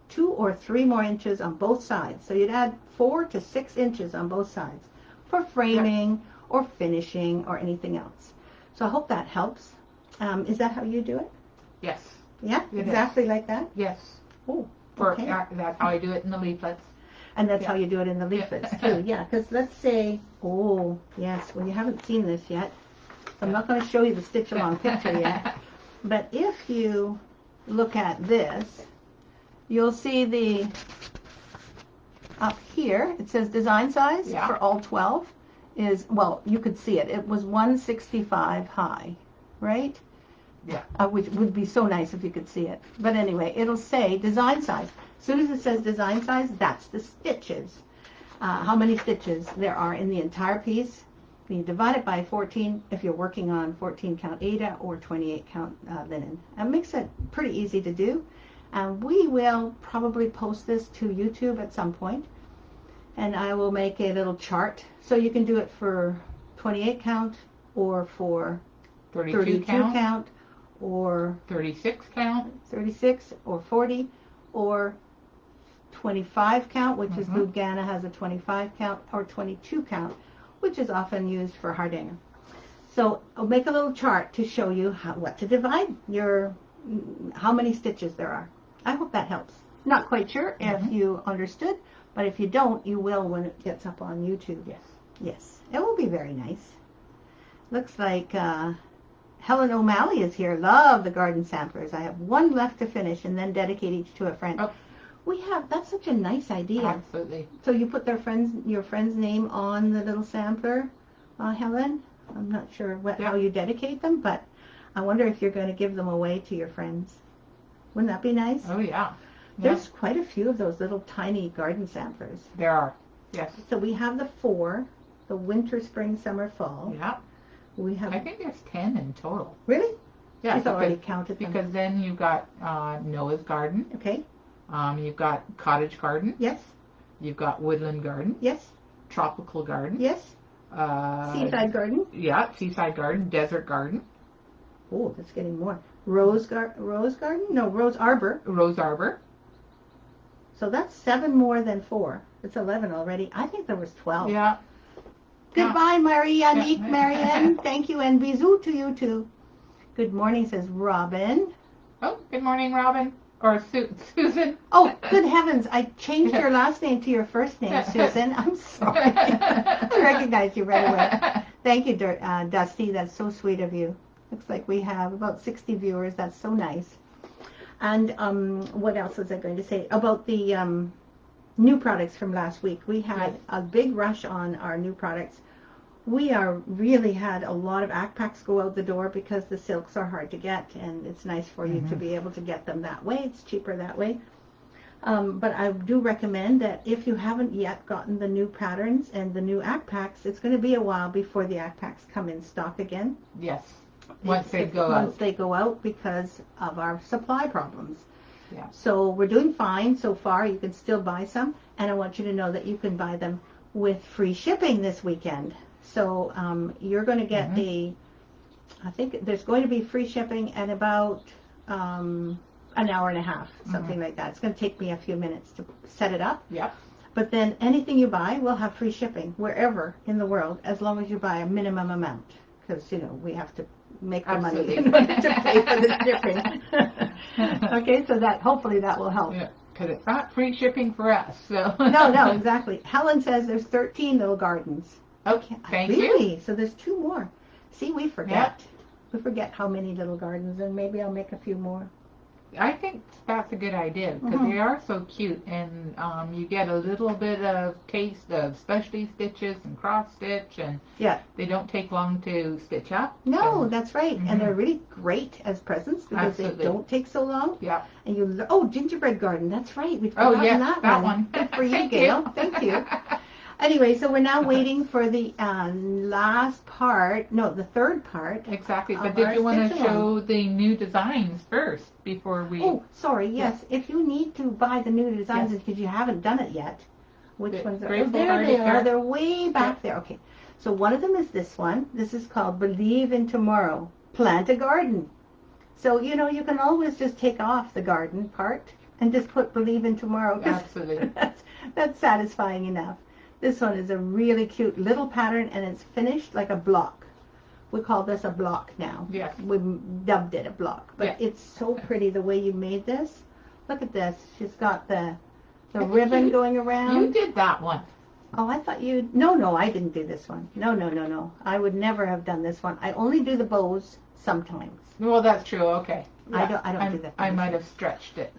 2 or 3 more inches on both sides. So you'd add 4 to 6 inches on both sides for framing or finishing or anything else. So I hope that helps. Is that how you do it? Yes. Yeah, exactly like that? Yes. Oh, okay. That's how I do it in the leaflets. And that's how you do it in the leaflets, too. Yeah, because let's say, well, you haven't seen this yet. So I'm not going to show you the stitch-along picture yet. But if you look at this, you'll see up here, it says design size for all 12 is, well, you could see it. It was 165 high, right? Yeah. Which would be so nice if you could see it. But anyway, it'll say design size. As soon as it says design size, that's the stitches. How many stitches there are in the entire piece. You divide it by 14 if you're working on 14 count Aida or 28 count linen. That makes it pretty easy to do. And we will probably post this to YouTube at some point. and I will make a little chart. So you can do it for 28 count or for 32 count or 36 count, 36 or 40 or 25 count, which is Lugana has a 25 count, or 22 count, which is often used for hardanger. So I'll make a little chart to show you what to divide how many stitches there are. I hope that helps. Not quite sure if you understood, but if you don't, you will when it gets up on YouTube. Yes. Yes, it will be very nice. Looks like Helen O'Malley is here. Love the garden samplers. I have one left to finish and then dedicate each to a friend. Oh. That's such a nice idea. Absolutely. So you put your friend's name on the little sampler, Helen? I'm not sure how you dedicate them, but I wonder if you're going to give them away to your friends. Wouldn't that be nice? Oh, yeah. There's quite a few of those little tiny garden samplers. There are, yes. So we have the 4, the winter, spring, summer, fall. Yeah. I think there's 10 in total. Really? Yeah. She's already counted them. Because then you've got Noah's Garden. Okay. You've got Cottage Garden. Yes. You've got Woodland Garden. Yes. Tropical Garden. Yes. Seaside Garden. Yeah, Seaside Garden. Desert Garden. Oh, that's getting more. Rose Garden? No, Rose Arbor. Rose Arbor. So that's 7 more than 4. It's 11 already. I think there was 12. Yeah. Goodbye, Marianne, Marianne. Thank you, and bisous to you too. Good morning, says Robin. Oh, good morning, Robin. Or Susan. Oh, good heavens. I changed your last name to your first name, Susan. I'm sorry. I recognize you right away. Thank you, Dusty. That's so sweet of you. Looks like we have about 60 viewers. That's so nice. And what else was I going to say? About the new products from last week. We had a big rush on our new products. We really had a lot of ACPACs go out the door because the silks are hard to get, and it's nice for you to be able to get them that way. It's cheaper that way. But I do recommend that if you haven't yet gotten the new patterns and the new ACPACs, it's going to be a while before the ACPACs come in stock again. Yes. Once they go out because of our supply problems. Yeah. So we're doing fine so far. You can still buy some, and I want you to know that you can buy them with free shipping this weekend. So you're going to get I think there's going to be free shipping at about an hour and a half, something like that. It's going to take me a few minutes to set it up. Yep. But then anything you buy will have free shipping wherever in the world, as long as you buy a minimum amount, because we have to make the money in order to pay for the shipping. Okay, so hopefully that will help. Yeah, because it's not free shipping for us. So No, exactly. Helen says there's 13 little gardens. Okay, thank you. Really? So there's 2 more. See, we forget. Yep. We forget how many little gardens, and maybe I'll make a few more. I think that's a good idea because they are so cute, and you get a little bit of taste of specialty stitches and cross stitch, and they don't take long to stitch up. No, that's right, and they're really great as presents because they don't take so long. Yeah. And gingerbread garden. That's right. We've forgotten that one. Good for you, Gail. Thank you. Anyway, so we're now waiting for the last part. No, the third part. Exactly. But did you want to show the new designs first before we? Oh, sorry. Yes. If you need to buy the new designs because you haven't done it yet, which ones are? Oh, there they are. They're way back there. Okay. So one of them is this one. This is called Believe in Tomorrow. Plant a garden. So you can always just take off the garden part and just put Believe in Tomorrow. Absolutely. That's satisfying enough. This one is a really cute little pattern, and it's finished like a block. We call this a block now. Yes. We dubbed it a block. But it's so pretty the way you made this. Look at this. She's got the ribbon going around. You did that one. Oh, I thought you... No, I didn't do this one. No. I would never have done this one. I only do the bows sometimes. Well, that's true. Okay. Yeah. I don't do that. I might have stretched it.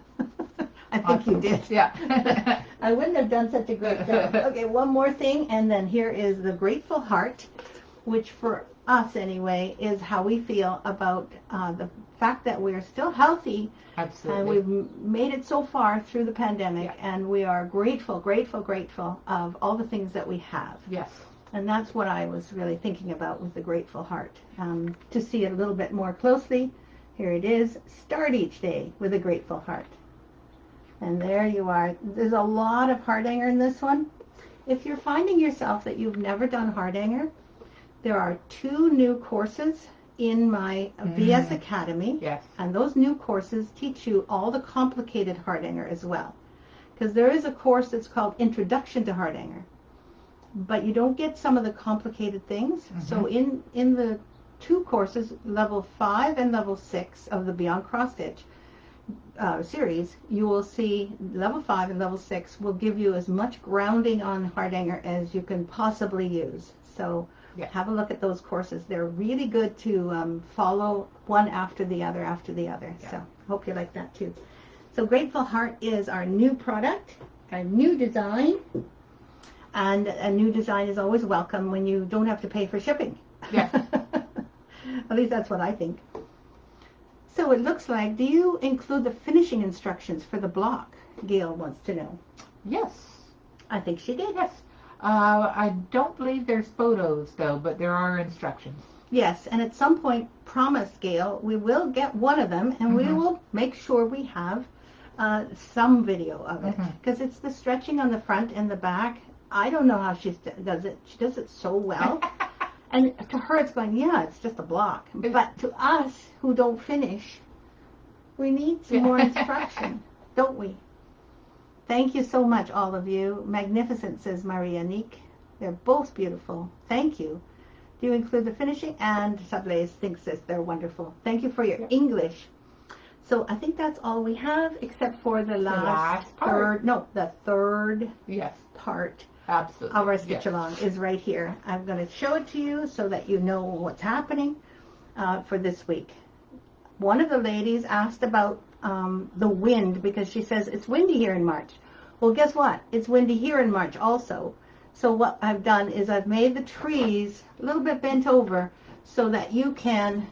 I think you did. Yeah. I wouldn't have done such a great job. Okay, one more thing, and then here is the Grateful Heart, which for us anyway is how we feel about the fact that we're still healthy. Absolutely. And we've made it so far through the pandemic, and we are grateful of all the things that we have. Yes. And that's what I was really thinking about with the Grateful Heart. To see it a little bit more closely, here it is. Start each day with a grateful heart. And there you are. There's a lot of hardanger in this one. If you're finding yourself that you've never done hardanger, there are 2 new courses in my VS Academy. Yes. And those new courses teach you all the complicated hardanger as well. Because there is a course that's called Introduction to Hardanger. But you don't get some of the complicated things. So in the 2 courses, level 5 and level 6 of the Beyond Cross Stitch series, you will see level 5 and level 6 will give you as much grounding on hardanger as you can possibly use. So have a look at those courses. They're really good to follow one after the other after the other. So hope you like that too. So Grateful Heart is our new product, a new design, and a new design is always welcome when you don't have to pay for shipping. Yeah. At least that's what I think. So it looks like, do you include the finishing instructions for the block? Gail wants to know. Yes. I think she did. Yes. I don't believe there's photos, though, but there are instructions. Yes, and at some point, promise, Gail, we will get one of them, and we will make sure we have some video of it. Because it's the stretching on the front and the back. I don't know how she does it. She does it so well. And to her, it's going, yeah, it's just a block. But to us, who don't finish, we need some more instruction, don't we? Thank you so much, all of you. Magnificent, says Maria Nick. They're both beautiful. Thank you. Do you include the finishing? And Sablaze thinks that they're wonderful. Thank you for your English. So I think that's all we have, except for the last part. The third part. Absolutely. Of our stitch along is right here. I'm going to show it to you so that you know what's happening for this week. One of the ladies asked about the wind because she says it's windy here in March. Well, guess what? It's windy here in March also. So what I've done is I've made the trees a little bit bent over so that you can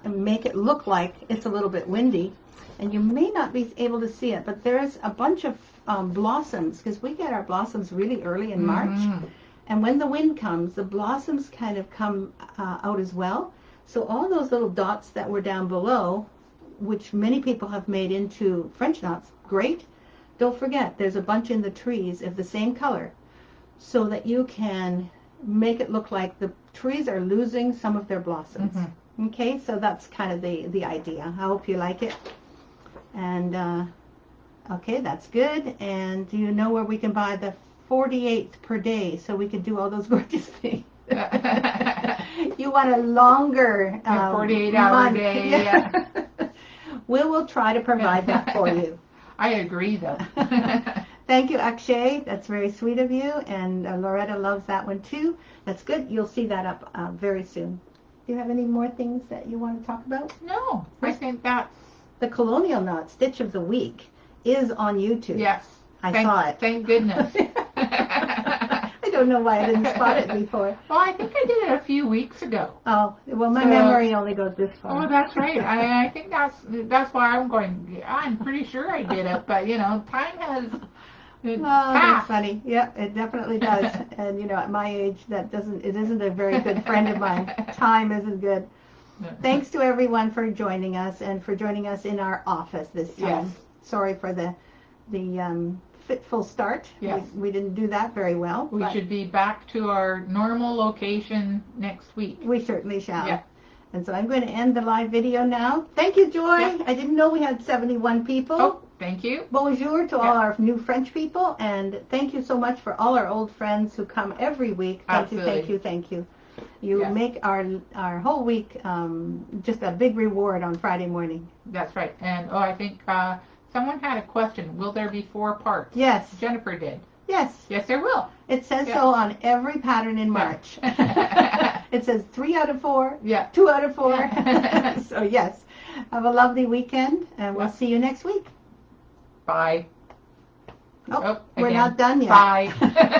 make it look like it's a little bit windy. And you may not be able to see it, but there's a bunch of blossoms, because we get our blossoms really early in March. And when the wind comes, the blossoms kind of come out as well. So all those little dots that were down below, which many people have made into French knots, great. Don't forget, there's a bunch in the trees of the same color, so that you can make it look like the trees are losing some of their blossoms. Okay, so that's kind of the idea. I hope you like it. And okay, that's good. And do you know where we can buy the 48th per day so we can do all those gorgeous things? You want a longer 48-hour day. Yeah. We will try to provide that for you. I agree, though. Thank you, Akshay. That's very sweet of you. And Loretta loves that one, too. That's good. You'll see that up very soon. Do you have any more things that you want to talk about? No, I think that's... The Colonial Knot Stitch of the Week is on YouTube. Yes. I saw it. Thank goodness. I don't know why I didn't spot it before. Well, I think I did it a few weeks ago. Oh, well, my memory only goes this far. Oh, that's right. I think that's why I'm going, I'm pretty sure I did it, but, you know, time has passed. That's funny. Yep, it definitely does. And, you know, at my age, it isn't a very good friend of mine. Time isn't good. Thanks to everyone for joining us and for joining us in our office this time. Yes. Sorry for the fitful start. Yes. We didn't do that very well. We should be back to our normal location next week. We certainly shall. Yeah. And so I'm going to end the live video now. Thank you, Joy. Yeah. I didn't know we had 71 people. Oh, thank you. Bonjour to all our new French people. And thank you so much for all our old friends who come every week. Thank you, thank you. You make our whole week just a big reward on Friday morning. That's right. And, I think someone had a question. Will there be 4 parts? Yes. Jennifer did. Yes. Yes, there will. It says so on every pattern in March. It says 3 out of 4, 2 out of 4. So, yes. Have a lovely weekend, and we'll see you next week. Bye. Oh, we're not done yet. Bye.